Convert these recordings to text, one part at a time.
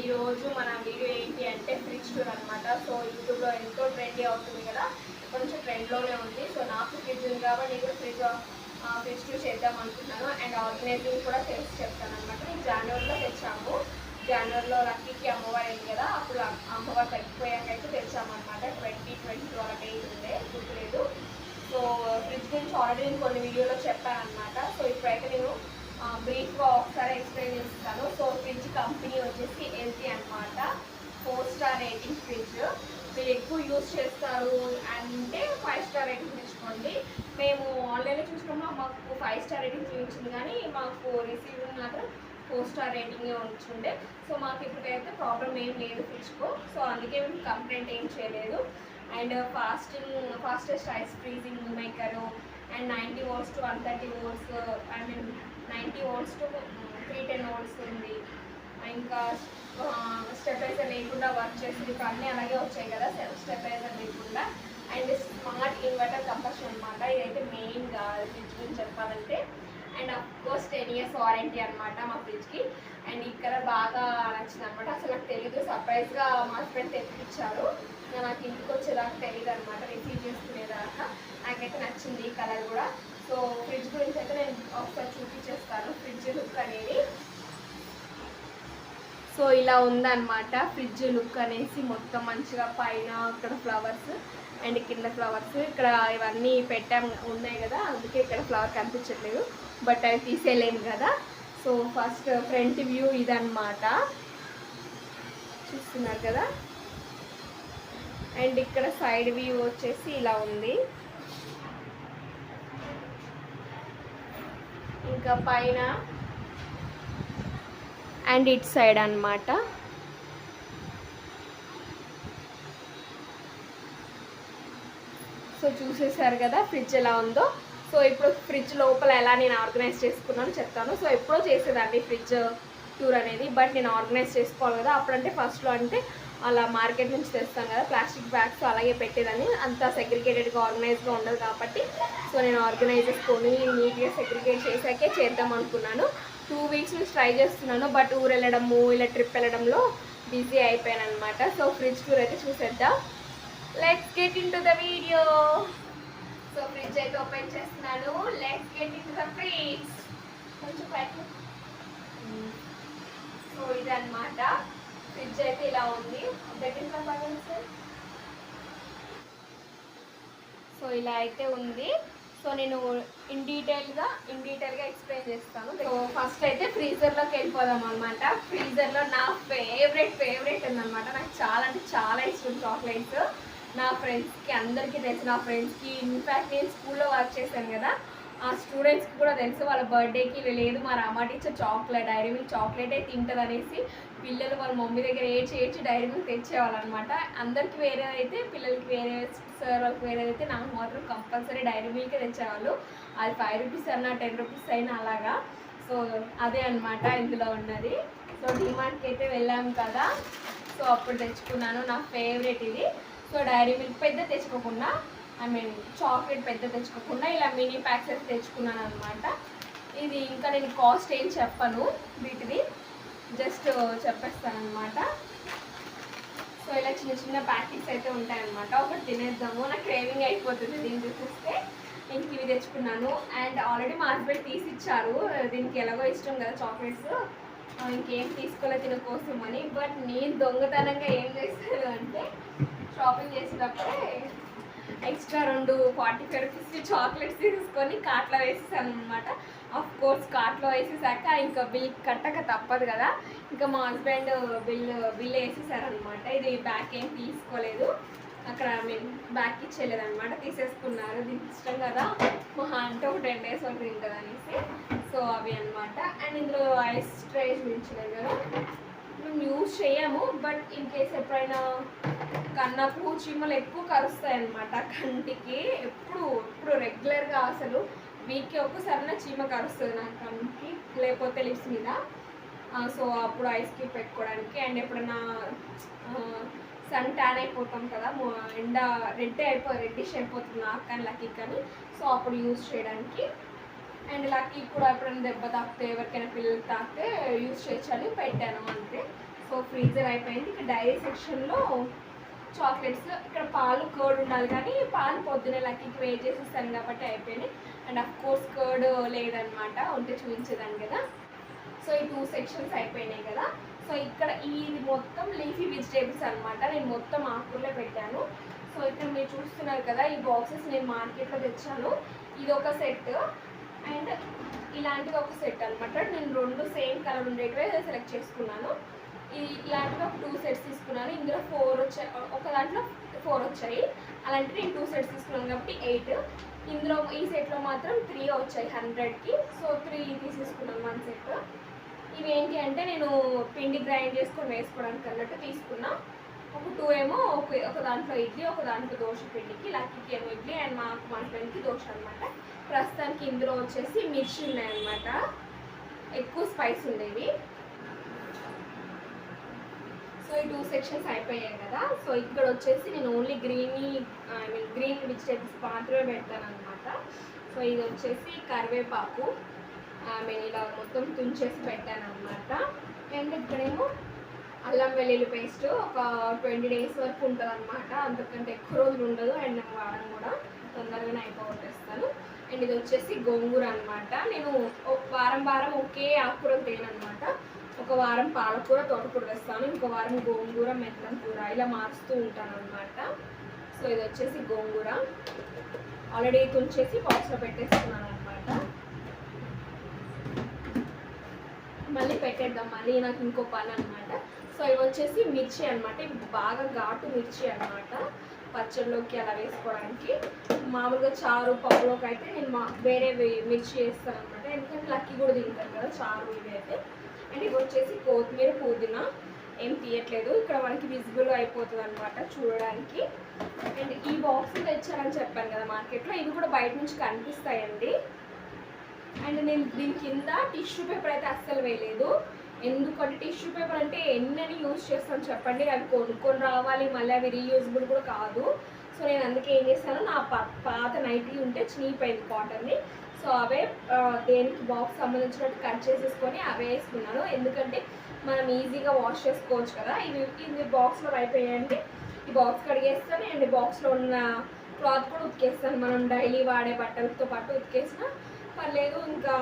ఈరోజు మన వీడియో ఏంటి అంటే ఫ్రిడ్జ్ టూర్ అనమాట. సో యూట్యూబ్లో ఎంతో ట్రెండీ అవుతుంది కదా, కొంచెం ట్రెండ్లోనే ఉంది. సో నాకు ఫ్రిడ్జ్ ఉంది కాబట్టి నేను ఫ్రిడ్జ్ టూర్ చేద్దాం అనుకుంటున్నాను. అండ్ ఆర్గనైజింగ్ కూడా చేసి చెప్తాను అనమాట. నేను జనవరిలో తెచ్చాము. జనవరిలో లక్కీకి అమ్మవారు అయింది కదా, అప్పుడు అమ్మవారు తగ్గిపోయాకైతే తెచ్చామన్నమాట. 2022 అలా డేట్ ఉండే, గుర్తులేదు. సో ఫ్రిడ్జ్ గురించి ఆల్రెడీ నేను కొన్ని వీడియోలో చెప్పాను అనమాట. సో ఇప్పుడైతే నేను బ్రీఫ్గా ఒకసారి ఎక్స్ప్లెయిన్ చేస్తాను. సో ఫ్రిడ్జ్ కంపెనీ వచ్చేసి ఎల్జీ అనమాట. 4 స్టార్ రేటింగ్ ఫ్రిడ్జ్. మీరు ఎక్కువ యూజ్ చేస్తారు అంటే 5 స్టార్ రేటింగ్ తెచ్చుకోండి. మేము ఆన్లైన్లో చూసినప్పుడు మాకు 5 స్టార్ రేటింగ్ చూపించింది, కానీ మాకు రిసీవింగ్ మాత్రం 4 స్టార్ రేటింగే ఉంటుండే. సో మాకు ఇప్పుడైతే ప్రాబ్లం ఏం లేదు ఫ్రిడ్జ్కు. సో అందుకే మేము కంప్లైంట్ ఏం చేయలేదు. And fastest ice freezing maker and 90 volts to 130 volts, I mean 90 volts to 310 volts ఉంది. ఇంకా స్టెబిలైజర్ లేకుండా వర్క్ చేస్తుంది. ఇప్పుడు అన్నీ అలాగే వచ్చాయి కదా, స్టెబిలైజర్ లేకుండా. అండ్ స్మార్ట్ ఇన్వర్టర్ కంపల్సరీ అనమాట. ఇదైతే మెయిన్ ఫ్రిడ్జ్ గురించి చెప్పాలంటే. అండ్ అఫ్కోర్స్ 10 years వారంటీ అనమాట మా ఫ్రిడ్జ్కి. అండ్ ఇక్కడ బాగా నచ్చింది అనమాట. అసలు నాకు తెలియదు, సర్ప్రైజ్గా మా హస్బెండ్ తెప్పించారు. నాకు ఇంటికి వచ్చేదాకా తెలియదు అనమాట, రిసీవ్ చేసుకునేదాకా. నాకైతే నచ్చింది ఈ కలర్ కూడా. సో ఫ్రిడ్జ్ గురించి అయితే నేను ఒకసారి చూపించేస్తాను ఫ్రిడ్జ్ లుక్ అనేది. సో ఇలా ఉందన్నమాట ఫ్రిడ్జ్ లుక్ అనేసి. మొత్తం మంచిగా పైన ఇక్కడ ఫ్లవర్స్ అండ్ కింద ఫ్లవర్స్, ఇక్కడ ఇవన్నీ ఉన్నాయి కదా, అందుకే ఇక్కడ ఫ్లవర్ కనిపించట్లేదు. బట్ అవి తీసేయలేము కదా. సో ఫస్ట్ ఫ్రంట్ వ్యూ ఇదన్నమాట, చూస్తున్నారు కదా. అండ్ ఇక్కడ సైడ్ వ్యూ వచ్చేసి ఇలా ఉంది. ఇంకా పైన అండ్ ఇట్ సైడ్ అన్నమాట. సో చూసేసారు కదా ఫ్రిడ్జ్ ఎలా ఉందో. సో ఇప్పుడు ఫ్రిడ్జ్ లోపల ఎలా నేను ఆర్గనైజ్ చేసుకున్నాను చెప్తాను. సో ఎప్పుడో చేసేదాన్ని ఫ్రిడ్జ్ టూర్ అనేది, బట్ నేను ఆర్గనైజ్ చేసుకోవాలి కదా. అప్పుడంటే ఫస్ట్లో అంటే అలా మార్కెట్ నుంచి తెస్తాను కదా ప్లాస్టిక్ బ్యాగ్స్, అలాగే పెట్టేదాన్ని. అంత సెగ్రిగేటెడ్గా ఆర్గనైజ్గా ఉండదు కాబట్టి సో నేను ఆర్గనైజ్ చేసుకొని నీట్గా సెగ్రిగేట్ చేసాకే చేద్దాం అనుకున్నాను. 2 weeks నుంచి ట్రై చేస్తున్నాను, బట్ ఊరు వెళ్ళడము ఇలా ట్రిప్ వెళ్ళడంలో బిజీ అయిపోయాను అనమాట. సో ఫ్రిడ్జ్ టూర్ అయితే చూసేద్దాం. Let's get in to the video. So fridge అయితే ఓపెన్ చేస్తున్నాను. Let's get in to the fridge. కొంచెం పైకి. సో ఇదన్నమాట ఫ్రిడ్జ్ అయితే ఇలా ఉంది. సో ఇలా అయితే ఉంది. సో నేను ఇన్ డీటెయిల్గా ఎక్స్ప్లెయిన్ చేస్తాను. సో ఫస్ట్ అయితే ఫ్రీజర్లోకి వెళ్ళిపోదాం అనమాట. ఫ్రీజర్లో నా ఫేవరెట్ ఉందన్నమాట. నాకు చాలా అంటే చాలా ఇష్టం చాక్లెట్స్. నా ఫ్రెండ్స్కి అందరికీ తెలుసు. నా ఫ్రెండ్స్కి ఇన్ఫ్యాక్ట్ నేను స్కూల్లో వర్క్ చేశాను కదా, ఆ స్టూడెంట్స్కి కూడా తెలుసు. వాళ్ళ బర్త్డేకి లేదు మా రామా టీచర్ డైరీ మిల్క్ చాక్లెటే తింటుంది అనేసి పిల్లలు వాళ్ళ మమ్మీ దగ్గర ఏడ్చి డైరీ మిల్క్ తెచ్చేవాళ్ళు అనమాట. అందరికి వేరేదైతే, పిల్లలకి వేరే, సార్ వాళ్ళకి వేరేదైతే, నాకు మాత్రం కంపల్సరీ డైరీ మిల్కే తెచ్చేవాళ్ళు. అది 5 rupees అన్నా 10 rupees అయినా అలాగా. సో అదే అనమాట ఇందులో ఉన్నది. సో డిమార్ట్కి అయితే వెళ్ళాము కదా, సో అప్పుడు తెచ్చుకున్నాను. నా ఫేవరెట్ ఇది. సో డైరీ మిల్క్ పెద్ద తెచ్చుకోకుండా, ఐ మీన్ చాక్లెట్ పెద్ద తెచ్చుకోకుండా ఇలా మినీ ప్యాక్స్ అయితే తెచ్చుకున్నాను అనమాట. ఇది ఇంకా నేను కాస్ట్ ఏం చెప్పను, వీటిది జస్ట్ చెప్పేస్తాను అనమాట. సో ఇలా చిన్న చిన్న ప్యాకెట్స్ అయితే ఉంటాయన్నమాట. ఒకటి తినేద్దాము, నాకు క్రేవింగ్ అయిపోతుంది దీన్ని చూపిస్తే. ఇంక ఇవి తెచ్చుకున్నాను. అండ్ ఆల్రెడీ మా హస్బెండ్ తీసిచ్చారు, దీనికి ఎలాగో ఇష్టం కదా చాక్లెట్స్, ఇంకేం తీసుకోలేదు తిన కోసం అని. బట్ నేను దొంగతనంగా ఏం చేస్తాను అంటే, షాపింగ్ చేసేటప్పుడే ఎక్స్ట్రా 2 45 rupees చాక్లెట్స్ తీసుకొని కార్ట్లో వేసేసాను అనమాట. ఆఫ్ కోర్స్ కార్ట్లో వేసేసాక ఇంకా బిల్ కట్టక తప్పదు కదా, ఇంకా మా హస్బెండ్ బిల్ వేసేసారనమాట. ఇది బ్యాక్ ఏం తీసుకోలేదు, అక్కడ బ్యాక్ ఇచ్చేయలేదు అనమాట, తీసేసుకున్నారు. దీనికి ఇష్టం కదా మహా అంటే ఒక 10 days వరకు తింటుంది అనేసి. సో అవి అనమాట. అండ్ ఇందులో ఐస్ ట్రేస్ మించలేదు కదా, మేము యూజ్ చేయము. బట్ ఇన్ కేస్ ఎప్పుడైనా కన్నకు చీమలు ఎక్కువ కరుస్తాయి అన్నమాట కంటికి. ఎప్పుడు రెగ్యులర్గా అసలు వీక్కి ఒక్కసారైనా చీమ కరుస్తుంది నా కంటికి, లేకపోతే లిప్స్ మీద. సో అప్పుడు ఐస్ క్యూబ్ పెట్టుకోవడానికి. అండ్ ఎప్పుడైనా సన్ ట్యాన్ అయిపోతాం కదా, ఎండ రెడ్డిష్ అయిపోతుంది నాకు కానీ లక్కీ కానీ. సో అప్పుడు యూజ్ చేయడానికి. అండ్ లక్కీ కూడా ఎప్పుడైనా దెబ్బ తాకితే, ఎవరికైనా పిల్లలు తాకితే యూజ్ చేయొచ్చని పెట్టాను అంతే. సో ఫ్రీజర్ అయిపోయింది. ఇక డైరీ సెక్షన్లో చాక్లెట్స్. ఇక్కడ పాలు కర్డ్ ఉండాలి కానీ పాలు పొద్దునే లక్కీకి వెయిట్ చేసేస్తాను కాబట్టి అయిపోయినాయి. అండ్ అఫ్ కోర్స్ కర్డ్ లేదనమాట, ఉంటే చూపించేదాన్ని కదా. సో ఈ 2 సెక్షన్స్ అయిపోయినాయి కదా. సో ఇక్కడ ఇది మొత్తం లీఫీ వెజిటేబుల్స్ అనమాట. నేను మొత్తం ఆకుకూరలే పెట్టాను. సో ఇక్కడ మీరు చూస్తున్నారు కదా, ఈ బాక్సెస్ నేను మార్కెట్లో తెచ్చాను. ఇది ఒక సెట్ అండ్ ఇలాంటిది ఒక సెట్ అనమాట. నేను 2 సేమ్ కలర్ ఉండేటివే సెలెక్ట్ చేసుకున్నాను. ఇలాంటివి ఒక 2 సెట్స్ తీసుకున్నాను. ఇందులో 4 వచ్చాయి, ఒక దాంట్లో 4 వచ్చాయి. అలాంటివి నేను 2 సెట్స్ తీసుకున్నాను కాబట్టి 8. ఇందులో ఈ సెట్లో మాత్రం 3 వచ్చాయి 100కి. సో 3 తీసేసుకున్నాను 1 సెట్. ఇవి ఏంటి అంటే నేను పిండి గ్రైండ్ చేసుకొని వేసుకోవడానికి అన్నట్టు తీసుకున్నా. ఒక 2 ఏమో ఒక దాంట్లో ఇడ్లీ, ఒక దాంట్లో దోశ పిండికి. లక్కీకి ఏమో ఇడ్లీ అండ్ మా ఫ్రెండ్కి దోశ అనమాట. ప్రస్తుతానికి ఇందులో వచ్చేసి మిర్చి ఉన్నాయన్నమాట, ఎక్కువ స్పైస్ ఉండేవి. సో ఈ 2 సెక్షన్స్ అయిపోయాయి కదా. సో ఇక్కడ వచ్చేసి నేను ఓన్లీ గ్రీన్ వెజిటేబుల్స్ మాత్రమే పెడతాను అనమాట. సో ఇది వచ్చేసి కరివేపాకు ఇలా మొత్తం తుంచేసి పెట్టాను అనమాట. అండ్ ఇక్కడేమో అల్లం వెల్లుల్లి పేస్ట్ ఒక 20 days వరకు ఉంటుంది అనమాట, అంతకంటే ఎక్కువ రోజులు ఉండదు. అండ్ వాడడం కూడా తొందరగానే అయిపోగొట్టేస్తాను. అండ్ ఇది వచ్చేసి గోంగూర అనమాట. నేను వారం ఒకే ఆకుకూరలు తేననమాట. ఒక వారం పాలకూర, తోటకూర వేస్తాను, ఇంకో వారం గోంగూర, మెత్తనం కూర, ఇలా మారుస్తూ ఉంటాను అనమాట. సో ఇది వచ్చేసి గోంగూర ఆల్రెడీ తుంచేసి బాక్స్లో పెట్టేస్తున్నాను అనమాట. మళ్ళీ పెట్టేద్దాం, మళ్ళీ నాకు ఇంకో పని అనమాట. సో ఇవి వచ్చేసి మిర్చి అనమాట. ఇవి బాగా ఘాటు మిర్చి అనమాట, పచ్చళ్ళలోకి అలా వేసుకోవడానికి. మామూలుగా చారు పప్పులోకి అయితే నేను వేరే మిర్చి వేస్తాను అనమాట, ఎందుకంటే లక్కీ కూడా తింటాను కదా చారు ఇవి అయితే. అండ్ ఇవి వచ్చేసి కొత్తిమీర, పుదీనా ఏం తీయట్లేదు, ఇక్కడ మనకి విజిబుల్ అయిపోతుంది అనమాట చూడడానికి. అండ్ ఈ బాక్స్ తెచ్చారని చెప్పాను కదా మార్కెట్లో, ఇవి కూడా బయట నుంచి కనిపిస్తాయండి. అండ్ నేను దీని కింద టిష్యూ పేపర్ అయితే అస్సలు వేయలేదు, ఎందుకంటే టిష్యూ పేపర్ అంటే ఎన్నని యూజ్ చేస్తాను చెప్పండి, అవి కొనుక్కొని రావాలి, మళ్ళీ అవి రీయూజబుల్ కూడా కాదు. సో నేను అందుకే ఏం చేస్తాను, నా పాత నైటీ ఉంటే చినిగిపోయింది కాటన్ని, సో అవే దేనికి బాక్స్ సంబంధించినట్టు కట్ చేసేసుకొని అవే వేసుకున్నాను, ఎందుకంటే మనం ఈజీగా వాష్ చేసుకోవచ్చు కదా. ఇవి బాక్స్లో అయిపోయాయండి. ఈ బాక్స్ కడిగేస్తాను అండ్ బాక్స్లో ఉన్న క్లాత్ కూడా ఉతికేస్తాను. మనం డైలీ వాడే బట్టలతో పాటు ఉతికేసినా పర్లేదు, ఇంకా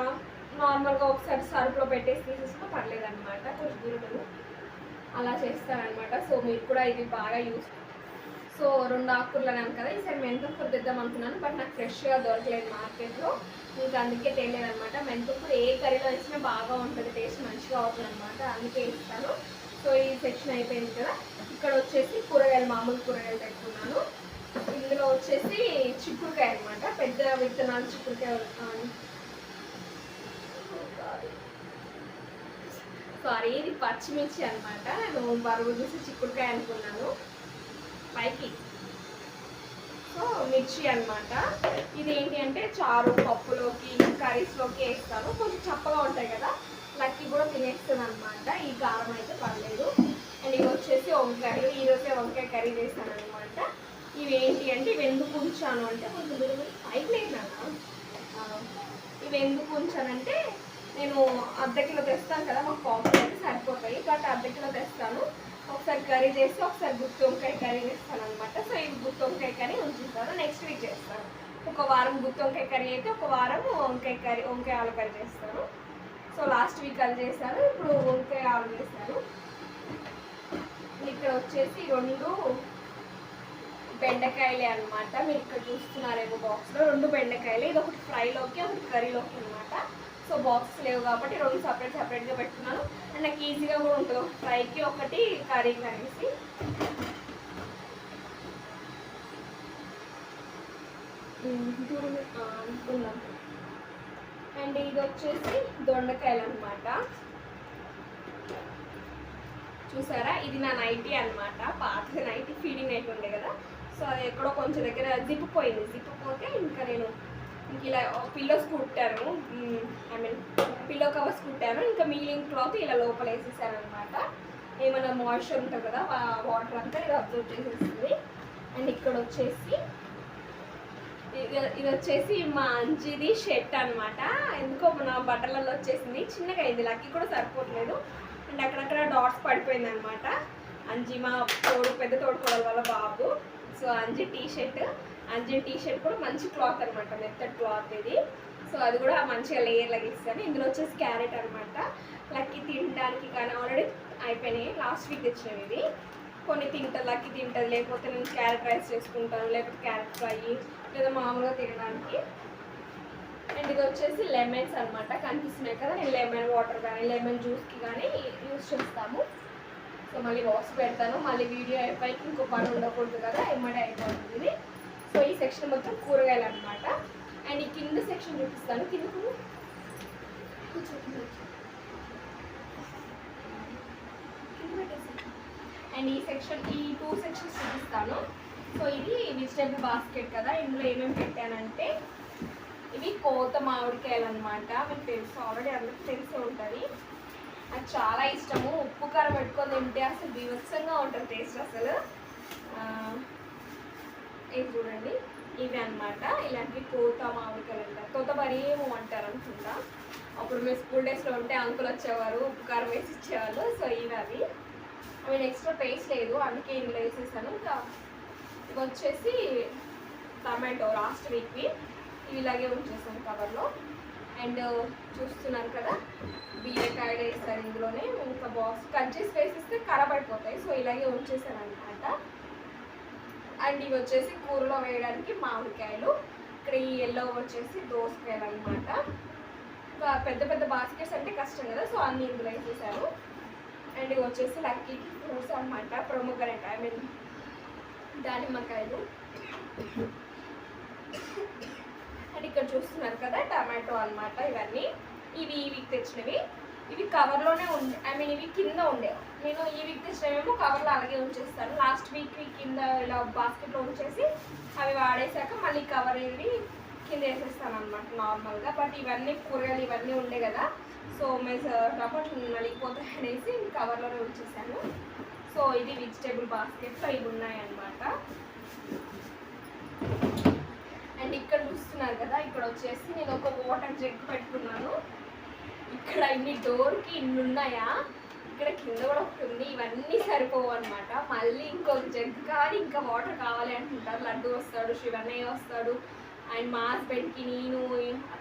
నార్మల్గా ఒకసారి సరుకులో పెట్టేసి తీసేసినా పర్లేదు అనమాట, కొంచెం దూరం అలా చేస్తానమాట. సో మీరు కూడా ఇది బాగా యూస్. సో 2 ఆకుకూరలు అన్నాను కదా, ఈసారి మెంతకూర తెద్దాం అనుకున్నాను, బట్ నాకు ఫ్రెష్గా దొరకలేదు మార్కెట్లో, ఇంకా అందుకే తెలియదు అనమాట. మెంతకూర ఏ కర్రీలో వేసినా బాగా ఉంటుంది, టేస్ట్ మంచిగా అవుతుంది అనమాట, అందుకే ఇస్తాను. సో ఈ సెక్షన్ అయిపోయింది కదా. ఇక్కడ వచ్చేసి కూరగాయలు, మామూలు కూరగాయలు పెట్టుకున్నాను. ఇందులో వచ్చేసి చిక్కుడుకాయ అనమాట, పెద్ద విత్తనాలు చిక్కుడుకాయ, సారీ ఇది పచ్చిమిర్చి అనమాట. నేను బరువు చూసి చిక్కుడుకాయ అనుకున్నాను పైకి. సో మిర్చి అనమాట. ఇది ఏంటి అంటే చారు, పప్పులోకి, కర్రీస్లోకి వేస్తాను, కొంచెం చప్పగా ఉంటాయి కదా, లక్కీ కూడా తినేస్తాను అనమాట, ఈ కారం అయితే పర్లేదు. అండ్ ఇవి వచ్చేసి వంకాయలు, ఈరోజే వంకాయ కర్రీ చేస్తాను అనమాట. ఇవి ఏంటి అంటే ఇవి ఎందుకు ఉంచాను అంటే, కొంచెం పైకి లేనాను, ఇవి ఎందుకు ఉంచానంటే నేను అర్ధ కిలో తెస్తాను కదా, మాకు కాఫీ అయితే సరిపోతాయి, బట్ అర్ధ కిలో తెస్తాను, ఒకసారి కర్రీ చేసి ఒకసారి గుత్తి వంకాయ కర్రీ చేస్తాను అనమాట. సో ఇవి గుత్తి వంకాయ కర్రీ ఉంచుతాను, నెక్స్ట్ వీక్ చేస్తాను. ఒక వారం గుత్తి వంకాయ కర్రీ అయితే ఒక వారం వంకాయ ఆలు కర్రీ చేస్తాను. సో లాస్ట్ వీక్ అది చేశాను, ఇప్పుడు వంకాయ ఆలు చేశాను. ఇక్కడ వచ్చేసి 2 బెండకాయలే అనమాట, మీరు ఇక్కడ చూస్తున్నారేమో బాక్స్లో 2 బెండకాయలు, ఇది ఒకటి ఫ్రైలోకి ఒకటి కర్రీలోకి అనమాట. సో బాక్స్ లేవు కాబట్టి 2 సపరేట్గా పెట్టుకున్నాను, అండ్ నాకు ఈజీగా కూడా ఉంటుంది, ఒకటి ఫ్రైకి ఒకటి కర్రీకి అనేసి. అండ్ ఇది వచ్చేసి దొండకాయలు అనమాట, చూసారా, ఇది నా నైటీ అనమాట, పాత నైటీ, ఫీడింగ్ నైటీ ఉండే కదా. సో అది ఎక్కడో కొంచెం దగ్గర జిప్పు పోయింది, జిప్పు పోతే ఇంకా నేను ఇలా పిల్లోస్ కుట్టాను, పిల్లో కవర్స్ కుట్టాను, ఇంకా మిగిలిన క్లాత్ ఇలా లోపల వేసేసాను అనమాట. ఏమైనా మాయిశ్చర్ ఉంటుంది కదా, వాటర్ అంతా ఇది అబ్జర్వ్ చేసేస్తుంది. అండ్ ఇక్కడ వచ్చేసి ఇది వచ్చేసి మా అంజిది షర్ట్ అనమాట, ఎందుకో మన బట్టలలో వచ్చేసింది, చిన్నగా అయింది, లక్కీ కూడా సరిపోవట్లేదు, అండ్ అక్కడక్కడ డాట్స్ పడిపోయింది అనమాట. అంజి మా పెద్ద తోడుకోవడం వల్ల బాబు. సో అంజి టీషర్ట్ కూడా మంచి క్లాత్ అనమాట, మెత్తడ్ క్లాత్ ఇది. సో అది కూడా మంచిగా లేయర్ లాగా ఇస్తాను. ఇందులో వచ్చేసి క్యారెట్ అనమాట. లక్కీ తినడానికి కానీ ఆల్రెడీ అయిపోయినాయి, లాస్ట్ వీక్ తెచ్చినవి ఇది. కొన్ని లక్కీ తింటుంది, లేకపోతే నేను క్యారెట్ రైస్ చేసుకుంటాను, లేకపోతే క్యారెట్ ఫ్రై, లేదా మామూలుగా తినడానికి. అండ్ ఇది వచ్చేసి లెమన్స్ అనమాట, కనిపిస్తున్నాయి కదా. నేను లెమన్ వాటర్ కానీ లెమన్ జ్యూస్కి కానీ యూస్ చేస్తాము. సో మళ్ళీ బాక్స్ పెడతాను, మళ్ళీ వీడియో అయిపోయి ఇంకో పని ఉండకూడదు కదా, ఎమ్మడే అయిపోతుంది ఇది. సో ఈ సెక్షన్ మొత్తం కూరగాయలు అనమాట. అండ్ ఈ కింద సెక్షన్ చూపిస్తాను. కిందకు అండ్ ఈ 2 సెక్షన్స్ చూపిస్తాను. సో ఇది వెజిటేబుల్ బాస్కెట్ కదా. ఇందులో ఏమేమి పెట్టానంటే ఇవి కోత మామిడికాయలు అనమాట. మీకు తెలుసు, ఆల్రెడీ అందరికీ తెలిసి ఉంటుంది. నాకు చాలా ఇష్టము. ఉప్పు కారం పెట్టుకొని తింటే అసలు బీభత్సంగా ఉంటుంది టేస్ట్ అసలు. ఇది చూడండి, ఇవి అనమాట. ఇలాంటివి కోత మామిడికాయలు అంటారు, తోత బరీ ఏమో అంటారు అనుకుంటా. అప్పుడు మేము స్కూల్ డేస్లో ఉంటే అంకుల్ వచ్చేవారు, ఉప్పు కారం వేసి ఇచ్చేవాళ్ళు. సో ఇవి అవి ఎక్స్ట్రా టేస్ట్ లేదు, అందుకే ఇందులో వేసేసాను. ఇంకా ఇవి వచ్చేసి టమాటో లాస్ట్ వీక్వి, ఇవి ఇలాగే ఉంచేసాను కవర్లో. అండ్ చూస్తున్నారు కదా, బీరకాయలు వేస్తారు ఇందులోనే. ఇంకా బాక్స్ కట్ చేసి వేసిస్తే ఖరాబ్ అయిపోతాయి, సో ఇలాగే ఉంచేసాను అనమాట. అండ్ ఇవి వచ్చేసి కూరలో వేయడానికి మామిడికాయలు. ఇక్కడ ఈ ఎల్లో వచ్చేసి దోసకాయలు అనమాట. ఇంకా పెద్ద పెద్ద బాస్కెట్స్ అంటే కష్టం కదా, సో అన్ని ఇందులో వేసేసారు. అండ్ ఇవి వచ్చేసి లక్కీకి ఫ్రూట్స్ అనమాట, ప్రొమోగ్రనేట్, ఐ మీన్ దానిమ్మకాయలు. అండ్ ఇక్కడ చూస్తున్నారు కదా టమాటో అనమాట. ఇవన్నీ ఇవి ఈ వీక్ తెచ్చినవి. ఇవి కవర్లోనే ఉండే, ఐ మీన్ ఇవి కింద ఉండే. నేను ఈ వీక్ తెచ్చినవేమో కవర్లో అలాగే ఉంచేస్తాను. లాస్ట్ వీక్ కింద ఇలా బాస్కెట్లో ఉంచేసి అవి వాడేసాక మళ్ళీ కవర్ ఇవి కింద వేసేస్తాను అనమాట నార్మల్గా. బట్ ఇవన్నీ కూరగాయలు ఇవన్నీ ఉండే కదా, సో మేము టమాటో నలిగిపోతాయి అనేసి కవర్లోనే ఉంచేసాను. సో ఇది వెజిటేబుల్ బాస్కెట్లో ఇవి ఉన్నాయన్నమాట. అండ్ ఇక్కడ చూస్తున్నారు కదా, ఇక్కడ వచ్చేసి నేను ఒక వాటర్ జగ్ పెట్టుకున్నాను. ఇక్కడ ఇన్ని డోర్కి ఇన్ని ఉన్నాయా, ఇక్కడ కింద కూడా ఒకటి ఉంది. ఇవన్నీ సరిపోవు అనమాట. మళ్ళీ ఇంకొక జగ్ కానీ ఇంకా వాటర్ కావాలి అంటుంటారు. లడ్డు వస్తాడు, శివన్నయ్య వస్తాడు, అండ్ మా హస్బెండ్కి నేను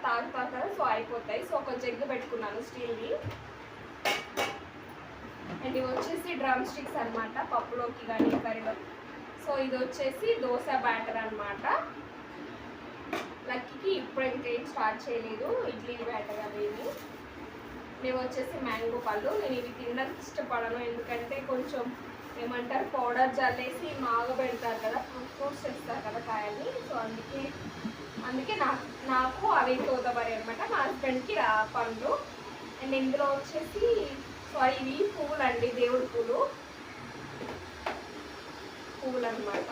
తాగుతాను కదా, సో అయిపోతాయి. సో ఒక జగ్ పెట్టుకున్నాను స్టీల్ది. అండ్ ఇవి వచ్చేసి డ్రమ్ స్టిక్స్ అనమాట, పప్పులోకి కానీ కర్రీలో. సో ఇది వచ్చేసి దోశ బ్యాటర్ అనమాట. లక్కీకి ఇప్పుడు ఇంకేం స్టార్ట్ చేయలేదు, ఇడ్లీ బ్యాటర్ అవేమి. ఇవి వచ్చేసి మ్యాంగో పళ్ళు. నేను ఇవి తినడానికి ఇష్టపడను, ఎందుకంటే కొంచెం ఏమంటారు పౌడర్ జల్లేసి మాగ పెడతారు కదా, ఫ్రూట్స్ వేస్తారు కదా కాయల్ని. సో అందుకే నాకు అవి తోతబరి అనమాట, మా హస్బెండ్కి పండ్లు. అండ్ ఇందులో వచ్చేసి ఇవి పువ్వులు అండి, దేవుడి పువ్వులు అనమాట.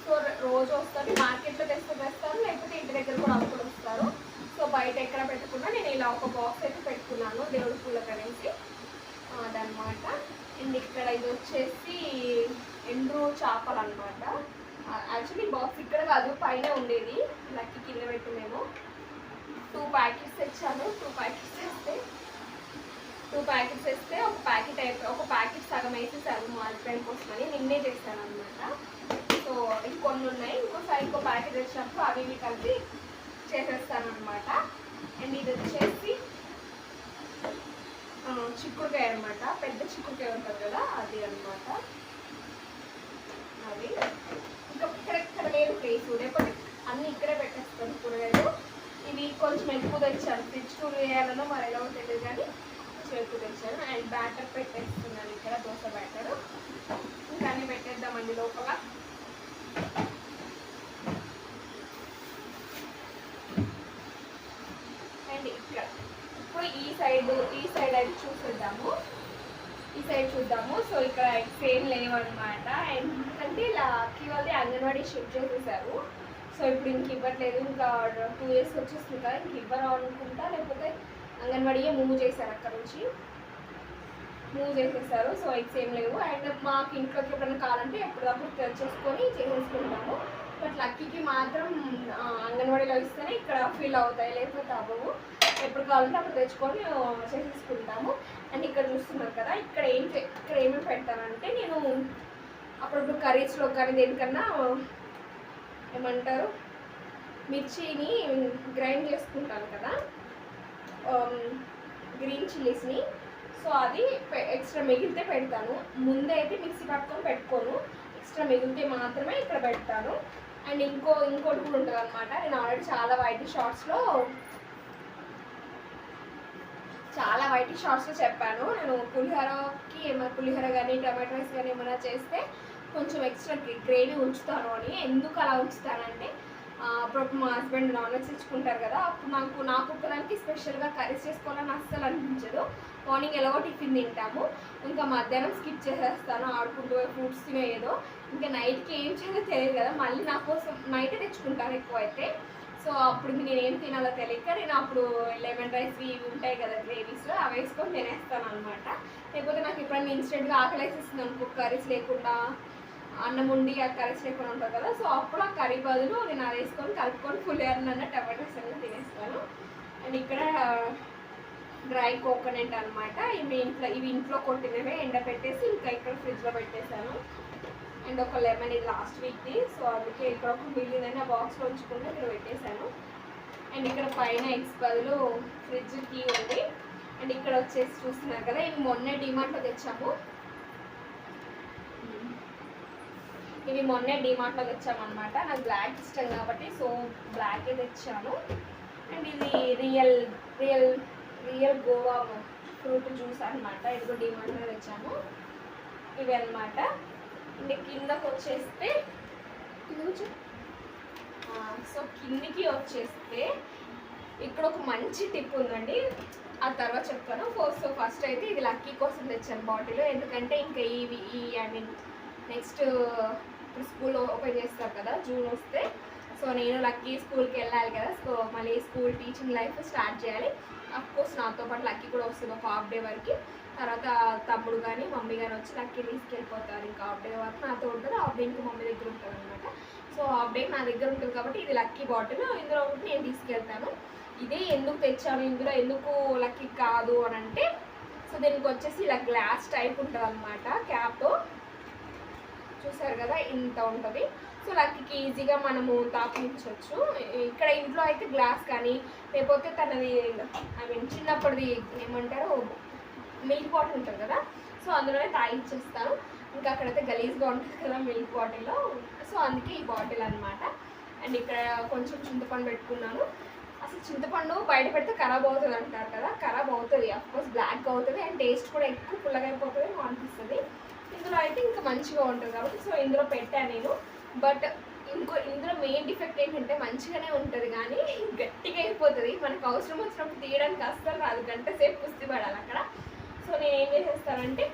సో రోజు వస్తారు, మార్కెట్లో తెస్తారు, లేకపోతే ఇంటి దగ్గర కూడా అప్పుడు వస్తారు. సో బయట ఎక్కడ పెట్టుకున్నా నేను ఇలా ఒక బాక్స్ అయితే పెట్టుకున్నాను దేవుడి పూలకు అనేసి అదనమాట. అండ్ ఇక్కడ ఇది వచ్చేసి ఎండు చేపలు అనమాట. యాక్చువల్లీ బాక్స్ ఇక్కడ కాదు, పైన ఉండేది. లక్కీ కింద పెట్టినేమో 2 ప్యాకెట్స్ తెచ్చాను. 2 ప్యాకెట్స్ వేస్తే ఒక ప్యాకెట్ సగం వేసేసాను మా హస్బెండ్ కోసమని, నిన్నే చేశాను అనమాట. సో ఇంకొన్ని ఉన్నాయి, ఇంకో ప్యాకెట్ తెచ్చినప్పుడు అవి ఇవి కలిపి చేసేస్తాను అనమాట. అండ్ ఇది వచ్చేసి చిక్కుడుకాయ అనమాట, పెద్ద చిక్కుడుకాయ ఉంటుంది కదా, అది అనమాట. అవి ఇంకా ఇక్కడ లేదు ప్లేస్, లేకపోతే అన్నీ ఇక్కడే పెట్టేస్తాను కూరగాయలు. ఇవి కొంచెం ఎక్కువ తెచ్చాను, ఫ్రిడ్జ్ టూర్ వేయాలనో మరి ఎలా తెలియదు కానీ కొంచెం ఎక్కువ తెచ్చాను. అండ్ బ్యాటర్ పెట్టేస్తున్నాను ఇక్కడ, దోశ బ్యాటర్. ఇంకా అన్నీ పెట్టేద్దామండి లోపల. అండ్ ఇక్కడ ఇప్పుడు ఈ సైడ్ అయితే చూద్దాము. సో ఇక్కడ సేమ్ లేవన్నమాట. ఎందుకంటే లక్కీ వాళ్ళది అంగన్వాడీ షిఫ్ట్ చేసేసారు. సో ఇప్పుడు ఇంక ఇవ్వట్లేదు, ఇంకా 2 years వచ్చేస్తుంది కదా, ఇంక ఇవ్వరు అనుకుంటా, లేకపోతే అంగన్వాడీయే మూవ్ చేశారు, అక్కడ నుంచి మూవ్ చేసేసారు. సో ఎగ్స్ ఏం లేవు. అండ్ మాకు ఇంట్లోకి ఎప్పుడైనా కావాలంటే ఎప్పటికప్పుడు తెచ్చేసుకొని చేసేసుకుంటాము. బట్ లక్కీకి మాత్రం అంగన్వాడీలో ఇస్తేనే ఇక్కడ ఫీల్ అవుతాయి, లేకపోతే అవ్వవు. ఎప్పుడు కావాలంటే అప్పుడు తెచ్చుకొని చేసేసుకుంటాము. అండ్ ఇక్కడ చూస్తున్నారు కదా, ఇక్కడ ఏమేమి పెడతానంటే నేను అప్పుడప్పుడు కర్రీస్లో కానీ దేనికన్నా ఏమంటారు మిర్చిని గ్రైండ్ చేసుకుంటాను కదా, గ్రీన్ చిల్లీస్ని. సో అది ఎక్స్ట్రా మిగిలితే పెడతాను. ముందే అయితే మిక్సీ పట్టుకొని పెట్టుకోను, ఎక్స్ట్రా మిగిలితే మాత్రమే ఇక్కడ పెడతాను. అండ్ ఇంకోటి కూడా ఉంటుంది అనమాట. నేను ఆల్రెడీ చాలా వైట్ షార్ట్స్లో చెప్పాను. నేను పులిహోర కానీ టమాటో రైస్ కానీ ఏమైనా చేస్తే కొంచెం ఎక్స్ట్రా గ్రేవీ ఉంచుతాను అని. ఎందుకు అలా ఉంచుతానంటే అప్పుడు మా హస్బెండ్ నాన్ వెజ్ తెచ్చుకుంటారు కదా, అప్పుడు నాకు ఒక్కదానికి స్పెషల్గా కర్రీస్ చేసుకోవాలని అస్సలు అనిపించదు. మార్నింగ్ ఎలాగో టిఫిన్ తింటాము, ఇంకా మధ్యాహ్నం స్కిప్ చేసేస్తాను ఆడుకుంటూ ఫ్రూట్స్ తినేదో. ఇంకా నైట్కి ఏం చేయాలో తెలియదు కదా, మళ్ళీ నా కోసం నైటే తెచ్చుకుంటాను ఎక్కువ అయితే. సో అప్పుడు నేనేం తినాలో తెలియక నేను అప్పుడు లెమన్ రైస్ ఇవి ఉంటాయి కదా గ్రేవీస్, అవి వేసుకొని తినేస్తాను అనమాట. లేకపోతే నాకు ఎప్పుడైనా ఇన్స్టెంట్గా ఆకలి వేసేస్తుంది అనుకో, కర్రీస్ లేకుండా అన్నం ఉండి ఆ కర్రీస్ లేకుండా ఉంటుంది కదా, సో అప్పుడు ఆ కర్రీ బదులు నేను అది వేసుకొని కలుపుకొని పులిహోరనన్నా టమాటోస్ అన్న తినేస్తాను. అండ్ ఇక్కడ డ్రై కోకోనట్ అనమాట, ఇవి ఇంట్లో కొట్టినవే ఎండబెట్టేసి ఇంకా ఇక్కడ ఫ్రిడ్జ్లో పెట్టేశాను. అండ్ ఒక లెమన్, ఇది లాస్ట్ వీక్ది, సో అందుకే ఇక్కడ ఒక మిగిలిందని ఆ బాక్స్లో ఉంచుకుంటే ఇక్కడ పెట్టేశాను. అండ్ ఇక్కడ పైన ఎగ్స్ బదులు ఫ్రిడ్జ్ కీ ఉంది. అండ్ ఇక్కడ వచ్చేసి చూస్తున్నారు కదా, ఇవి మొన్నే డిమార్ట్లో తెచ్చాము. తెచ్చామన్నమాట. నాకు బ్లాక్ ఇష్టం కాబట్టి సో బ్లాకే తెచ్చాను. అండ్ ఇది రియల్ గోవా ఫ్రూట్ జ్యూస్ అనమాట. ఇది కూడా డిమార్ట్లో తెచ్చాము. ఇవి అనమాట. అండ్ కిందకి వచ్చేస్తే సో కిందికి వచ్చేస్తే ఇక్కడ ఒక మంచి టిప్ ఉందండి, ఆ తర్వాత చెప్తాను. సో ఫస్ట్ అయితే ఇది లక్కీ కోసం తెచ్చాను బాటిల్. ఎందుకంటే ఇంకా నెక్స్ట్ ఇప్పుడు స్కూల్ ఓపెన్ చేస్తారు కదా జూన్ వస్తే, సో నేను లక్కీ స్కూల్కి వెళ్ళాలి కదా, సో మళ్ళీ స్కూల్ టీచింగ్ లైఫ్ స్టార్ట్ చేయాలి. అఫ్కోర్స్ నాతో పాటు లక్కీ కూడా వస్తుంది ఒక హాఫ్ డే వరకు. తర్వాత తమ్ముడు కానీ మమ్మీ కానీ వచ్చి లక్కీ తీసుకెళ్ళిపోతారు. ఇంకా హాఫ్ డే వరకు నాతో ఉంటుంది, హాఫ్ డే ఇంకా మమ్మీ దగ్గర ఉంటుంది అనమాట. సో హాఫ్ డే నా దగ్గర ఉంటుంది కాబట్టి ఇది లక్కీ బాటిల్, ఇందులో ఒకటి నేను తీసుకెళ్తాను. ఇదే ఎందుకు తెచ్చాను, ఇందులో ఎందుకు లక్కీ కాదు అని అంటే, సో దీనికి వచ్చేసి ఇలా గ్లాస్ టైప్ ఉంటుంది అనమాట. క్యాప్ చూసారు కదా ఇంత ఉంటుంది. సో లక్కీకి ఈజీగా మనము తాపించవచ్చు. ఇక్కడ ఇంట్లో అయితే గ్లాస్ కానీ లేకపోతే తనది చిన్నప్పటిది ఏమంటారు మిల్క్ బాటిల్ ఉంటుంది కదా, సో అందులోనే తాగించేస్తాను. ఇంకా అక్కడైతే గలీజ్గా ఉంటుంది కదా మిల్క్ బాటిల్లో, సో అందుకే ఈ బాటిల్ అనమాట. అండ్ ఇక్కడ కొంచెం చింతపండు పెట్టుకున్నాను. అసలు చింతపండు బయట పెడితే ఖరాబ్ అవుతుంది అంటారు కదా, ఖరాబ్ అవుతుంది, అఫ్కోర్స్ బ్లాక్గా అవుతుంది. అండ్ టేస్ట్ కూడా ఎక్కువ పుల్లగా అయిపోతుంది అనిపిస్తుంది. ఇందులో అయితే ఇంకా మంచిగా ఉంటుంది కాబట్టి సో ఇందులో పెట్టాను నేను. బట్ ఇందులో మెయిన్ డిఫెక్ట్ ఏంటంటే మంచిగానే ఉంటుంది కానీ గట్టిగా అయిపోతుంది. మనకు అవసరం వచ్చినప్పుడు తీయడానికి అస్సలు రాదు, గంట సేపు కుస్తీ పడాలి అక్కడ. సో నేను ఏం చేసేస్తానంటే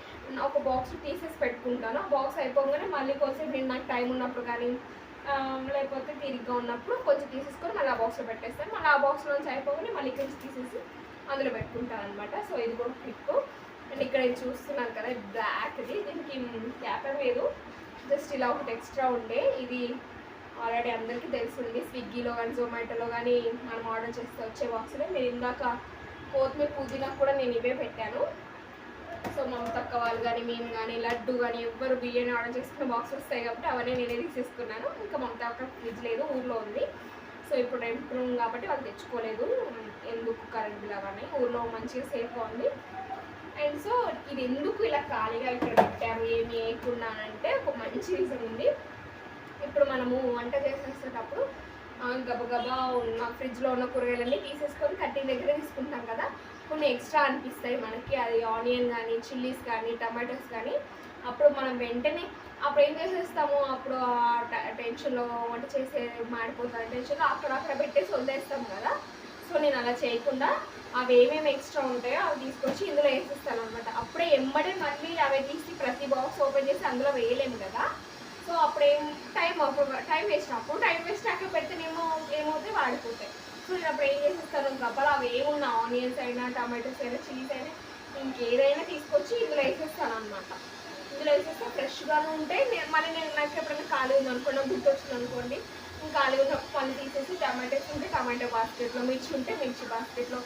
ఒక బాక్స్ తీసేసి పెట్టుకుంటాను. ఆ బాక్స్ అయిపోగానే మళ్ళీ కొంచెం నేను నాకు టైం ఉన్నప్పుడు కానీ లేకపోతే తిరిగ్గా ఉన్నప్పుడు కొంచెం తీసేసుకొని మళ్ళీ ఆ బాక్స్లో పెట్టేస్తాను. మళ్ళీ ఆ బాక్స్లోంచి అయిపోగానే మళ్ళీ కొంచెం తీసేసి అందులో పెట్టుకుంటాను అనమాట. సో ఇది కూడా ట్రిక్. అండ్ ఇక్కడ చూస్తున్నాను కదా బ్లాక్ది, దీనికి క్యాప్ లేదు, జస్ట్ ఇలా ఒకటి ఎక్స్ట్రా ఉండే. ఇది ఆల్రెడీ అందరికీ తెలిసింది, స్విగ్గీలో కానీ జొమాటోలో కానీ మనం ఆర్డర్ చేస్తే వచ్చే బాక్స్లో. నేను ఇందాక కొత్తిమీర పుదీనా కూడా నేను ఇవే పెట్టాను. సో మమతక్క వాళ్ళు కానీ మేము కానీ లడ్డు కానీ ఎవ్వరు బిర్యానీ ఆర్డర్ చేసుకున్న బాక్స్ వస్తాయి కాబట్టి అవన్నీ నేనే తీసేసుకున్నాను. ఇంకా మమతక్క ఫ్రిడ్జ్ లేదు, ఊర్లో ఉంది. సో ఇప్పుడు రెంట్ రూమ్ కాబట్టి వాళ్ళు తెచ్చుకోలేదు, ఎందుకు కరెంట్ బిల్ అవన్నీ, ఊర్లో మంచిగా సేఫ్గా ఉంది. అండ్ సో ఇది ఎందుకు ఇలా ఖాళీగా ఇక్కడ పెట్టాము ఏమి వేయకుండానంటే ఒక మంచి రీజన్ ఉంది. ఇప్పుడు మనము వంట చేసేసేటప్పుడు గబగబా ఉన్న ఫ్రిడ్జ్లో ఉన్న కూరగాయలన్నీ తీసేసుకొని కట్టిన దగ్గర తీసుకుంటాం కదా, కొన్ని ఎక్స్ట్రా అనిపిస్తాయి మనకి. అది ఆనియన్ కానీ చిల్లీస్ కానీ టమాటోస్ కానీ. అప్పుడు మనం వెంటనే అప్పుడు ఏం చేసేస్తాము, అప్పుడు టెన్షన్లో వంట చేసే మాడిపోతారు టెన్షన్లో అక్కడ పెట్టేసి వదిలేస్తాం కదా. సో నేను అలా చేయకుండా అవి ఏమేమి ఎక్స్ట్రా ఉంటాయో అవి తీసుకొచ్చి ఇందులో వేసేస్తాను అనమాట. అప్పుడే ఎమ్మడే మళ్ళీ అవి తీసి ప్రతి బాక్స్ ఓపెన్ చేసి అందులో వేయలేము కదా. సో అప్పుడు టైం వేస్ట్, అప్పుడు టైం వేస్ట్ అక్కడ పెడితేనేమో ఏమవుతాయి వాడిపోతాయి. సో నేను అప్పుడు ఏం చేసేస్తాను, గబ్బలు అవి ఏమున్నా ఆనియన్స్ అయినా టమాటోస్ అయినా చిల్లీస్ అయినా ఇంకేదైనా తీసుకొచ్చి ఇందులో వేసేస్తాను అనమాట. ఇందులో వేసేస్తే ఫ్రెష్గానే ఉంటాయి. మళ్ళీ నాకు ఎప్పుడైనా ఖాళీ ఉంది అనుకోండి, గుర్తు వచ్చింది అనుకోండి, ఖాళీ ఉన్నప్పుడు పళ్ళు తీసేసి టమాటోస్ ఉంటే టమాటో బాస్కెట్లో, మిర్చి ఉంటే మిర్చి బాస్కెట్లో,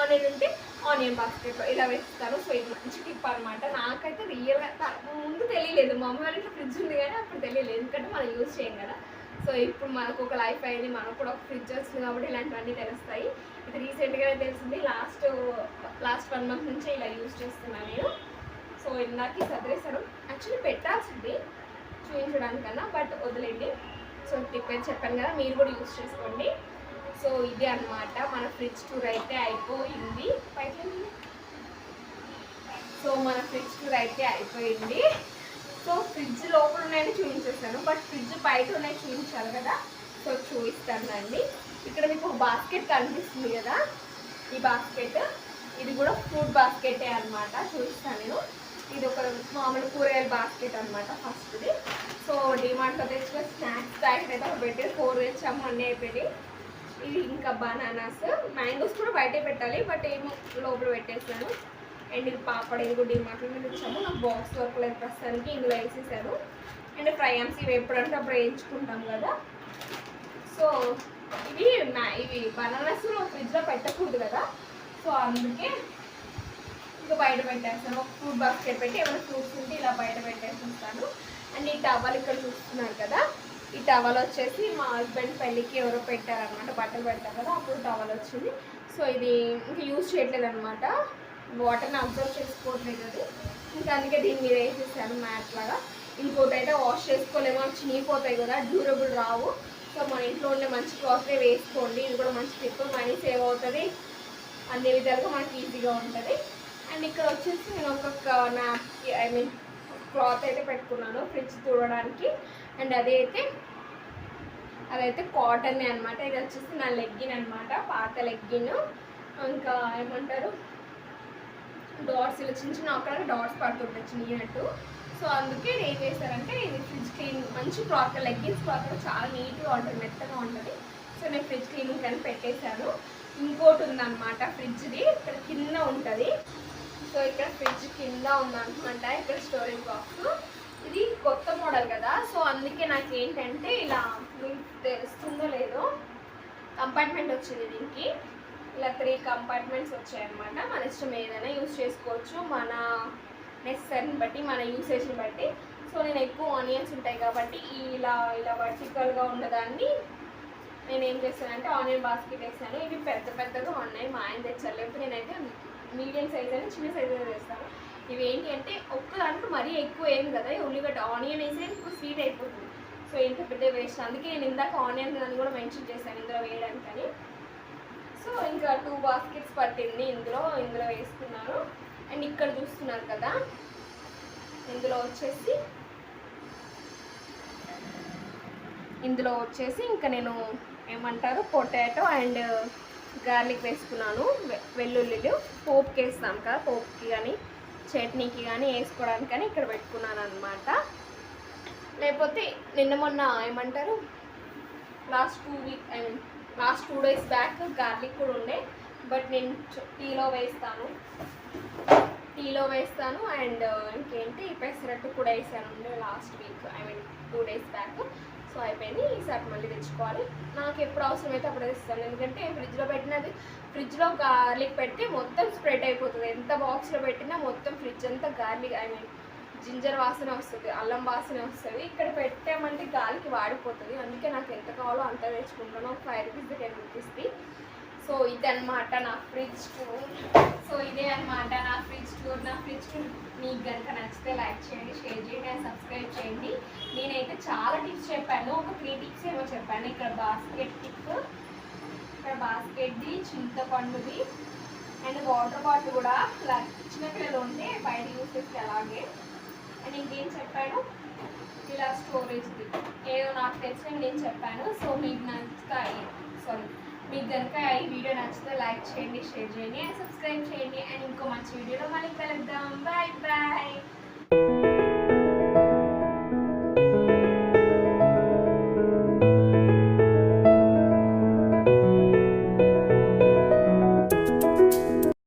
ఆనియన్ ఉంటే ఆనియన్ బాస్కెట్లో ఇలా వేస్తాను. సో ఇది మంచి టిప్ అనమాట. నాకైతే రియల్గా ముందు తెలియలేదు. మా అమ్మ వాళ్ళ ఇంట్లో ఫ్రిడ్జ్ ఉంది కానీ అప్పుడు తెలియలేదు, ఎందుకంటే మనం యూజ్ చేయం కదా. సో ఇప్పుడు మనకు ఒక లైఫ్ అయింది, మనకు కూడా ఒక ఫ్రిడ్జ్ వస్తుంది కాబట్టి ఇలాంటివన్నీ తెలుస్తాయి. ఇది రీసెంట్గానే తెలిసింది, లాస్ట్ 1 month నుంచి ఇలా యూజ్ చేస్తున్నాను నేను. సో ఇందాక సదిరేసాను, యాక్చువల్లీ పెట్టాల్సింది చూపించడానికన్నా, బట్ వదిలేండి. సో టిప్ అయితే చెప్పాను కదా, మీరు కూడా యూజ్ చేసుకోండి. సో ఇది అన్నమాట మన ఫ్రిడ్జ్ టూర్ అయితే అయిపోయింది. సో మన ఫ్రిడ్జ్ టూర్ అయితే అయిపోయింది. సో ఫ్రిడ్జ్ లోపల ఉన్నాయని చూపించేస్తాను, బట్ ఫ్రిడ్జ్ బయట ఉన్నాయి చూపించాలి కదా. సో చూపిస్తానండి. ఇక్కడ మీకు ఒక బాస్కెట్ కనిపిస్తుంది కదా, ఈ బాస్కెట్ ఇది కూడా ఫ్రూట్ బాస్కెటే అనమాట. చూపిస్తాను నేను. ఇది ఒక మామూలు కూరగాయల బాస్కెట్ అనమాట ఫస్ట్ది. సో డిమార్ట్లో తెచ్చిన స్నాక్స్ ప్యాకెట్ అయితే ఒక పెట్టి 4 తెచ్చాము, అన్నీ అయిపోయి. ఇది ఇంకా బనానాస్, మ్యాంగోస్ కూడా బయటే పెట్టాలి, బట్ ఏమో లోపల పెట్టేసాను. అండ్ ఇది పాపడ, ఇది కూడా డిమార్ట్లో తెచ్చాము. నాకు బాక్స్ వర్క్ లేదు ప్రస్తుతానికి, ఇందులో వేసేసాను. అండ్ ఫ్రై ఆమ్స్ ఇవి ఎప్పుడంటే అప్పుడు వేయించుకుంటాం కదా. సో ఇవి బనానాస్ ఫ్రిడ్జ్లో పెట్టకూడదు కదా, సో అందుకే ఇంకా బయట పెట్టేస్తాను. ఒక ఫ్రూట్ బాస్కెట్ పెట్టి ఏమైనా ఫ్రూట్స్ ఉంటే ఇలా బయట పెట్టేస్తాను. అండ్ ఈ టవల్ ఇక్కడ చూస్తున్నారు కదా, ఈ టవల్ వచ్చేసి మా హస్బెండ్ పెళ్ళికి ఎవరో పెట్టారనమాట, బట్టలు పెడతారు కదా, అప్పుడు టవల్ వచ్చింది. సో ఇది ఇంకా యూజ్ చేయట్లేదు అనమాట, వాటర్ని అబ్జర్వ్ చేసుకోవట్లేదు అది, ఇంకా అందుకే దీని మీద వేసేసాను మ్యాట్ లాగా. ఇంకోటి అయితే వాష్ చేసుకోలేమో, చినిగిపోతాయి కదా, డ్యూరబుల్ రావు. సో మన ఇంట్లో ఉండే మంచి క్లాత్నే వేసుకోండి, ఇది కూడా మంచి టిప్, మనీ సేవ్ అవుతుంది, అన్ని విధాలుగా మనకి ఈజీగా ఉంటుంది. అండ్ ఇక్కడ వచ్చేసి నేను ఒక నాప్కి క్లాత్ అయితే పెట్టుకున్నాను ఫ్రిడ్జ్ తుడవడానికి. అండ్ అదైతే కాటన్ అనమాట. ఇది వచ్చేసి నా లెగ్గిన్ అనమాట, పాత లెగ్గిన్. ఇంకా ఏమంటారు, డాట్స్ ఇలా చిన్న చిన్న అక్కడ డాట్స్ పడుతుంటాయి చిన్నట్టు. సో అందుకే నేను ఏం చేశానంటే, ఇది ఫ్రిడ్జ్ క్లీన్ మంచి క్లాత్, లెగ్గిన్స్ క్లాత్ కూడా చాలా నీట్గా ఉంటుంది, మెత్తగా ఉంటుంది. సో నేను ఫ్రిడ్జ్ క్లీనింగ్ అని పెట్టేశాను. ఇంకోటి ఉందన్నమాట ఫ్రిడ్జ్ది, ఇక్కడ కింద ఉంటుంది. సో ఇక్కడ ఫ్రిడ్జ్ కింద ఉందన్నమాట, ఇక్కడ స్టోరేజ్ బాక్స్. ఇది కొత్త మోడల్ కదా, సో అందుకే నాకు ఏంటంటే ఇలా మీకు తెలుస్తుందో లేదో కంపార్ట్మెంట్ వచ్చింది దీనికి. ఇలా 3 కంపార్ట్మెంట్స్ వచ్చాయన్నమాట. మన ఇష్టం ఏదైనా యూజ్ చేసుకోవచ్చు, మన నెసెసరీని బట్టి, మన యూసేజ్ని బట్టి. సో నేను ఎక్కువ ఆనియన్స్ ఉంటాయి కాబట్టి ఇలా వర్టికల్గా ఉన్నదాన్ని నేను ఏం చేస్తానంటే ఆనియన్ బాస్కెట్ వేసాను. ఇవి పెద్దగా ఉన్నాయి, మా ఆయన తెచ్చారు, లేకపోతే నేనైతే మీడియం సైజ్ అని చిన్న సైజ్ వేస్తాను. ఇవి ఏంటి అంటే ఒక్కదాంట్లో మరీ ఎక్కువ ఏం కదా, ఉల్లిగడ్డ ఆనియన్ వేసే ఎక్కువ స్వీట్ అయిపోతుంది. సో ఇంత పెద్ద వేస్ట్, అందుకే నేను ఇందాక ఆనియన్ అని కూడా మెన్షన్ చేశాను ఇందులో వేయడానికని. సో ఇంకా 2 బాస్కెట్స్ పట్టింది, ఇందులో వేసుకున్నాను. అండ్ ఇక్కడ చూస్తున్నారు కదా, ఇందులో వచ్చేసి ఇంకా నేను ఏమంటారు పొటాటో అండ్ గార్లిక్ వేసుకున్నాను, వెల్లుల్లిలు పోపుకి వేస్తాం కదా, పోపుకి కానీ చట్నీకి కానీ వేసుకోవడానికి కానీ ఇక్కడ పెట్టుకున్నాను అనమాట. లేకపోతే నిన్న మొన్న ఏమంటారు లాస్ట్ 2 days బ్యాక్ గార్లిక్ కూడా ఉండే, బట్ నేను టీలో వేస్తాను. అండ్ ఇంకేంటి పెసరట్టు కూడా వేసాను last week, 2 days back. So అయిపోయింది, ఈసారి మళ్ళీ తెచ్చుకోవాలి. నాకు ఎప్పుడు అవసరమైతే అప్పుడు తెస్తాను, ఎందుకంటే ఫ్రిడ్జ్లో గార్లిక్ పెడితే మొత్తం స్ప్రెడ్ అయిపోతుంది. ఎంత బాక్స్లో పెట్టినా మొత్తం ఫ్రిడ్జ్ అంతా గార్లిక్ జింజర్ వాసన వస్తుంది, అల్లం వాసన వస్తుంది. ఇక్కడ పెట్టామంటే గాలికి వాడిపోతుంది, అందుకే నాకు ఎంత కావాలో అంత తెచ్చుకుంటాను, ఒక 5 rupees 10 rupees. సో ఇదన్నమాట నా ఫ్రిడ్జ్ టూర్. సో ఇదే అనమాట నా ఫ్రిడ్జ్ టూర్. మీకు కనుక నచ్చితే లైక్ చేయండి, షేర్ చేయండి అండ్ సబ్స్క్రైబ్ చేయండి. నేనైతే చాలా టిప్స్ చెప్పాను, ఒక 3 tips ఏమో చెప్పాను. ఇక్కడ బాస్కెట్ టిప్, ఇక్కడ బాస్కెట్ది, చింతపండుది అండ్ వాటర్ బాటిల్ కూడా చిన్నపిల్లలు ఉంటే బయట యూస్ చేస్తే అలాగే. అండ్ ఇంకేం చెప్పాను, ఇలా స్టోరేజ్ది ఏదో నాకు తెలిసిన నేను చెప్పాను. సో మీకు కనుక ఈ వీడియో నచ్చితే లైక్ చేయండి, షేర్ చేయండి అండ్ సబ్స్క్రైబ్ చేయండి. అండ్ ఇంకో మంచి వీడియోలో మళ్ళీ కలుద్దాం. బాయ్.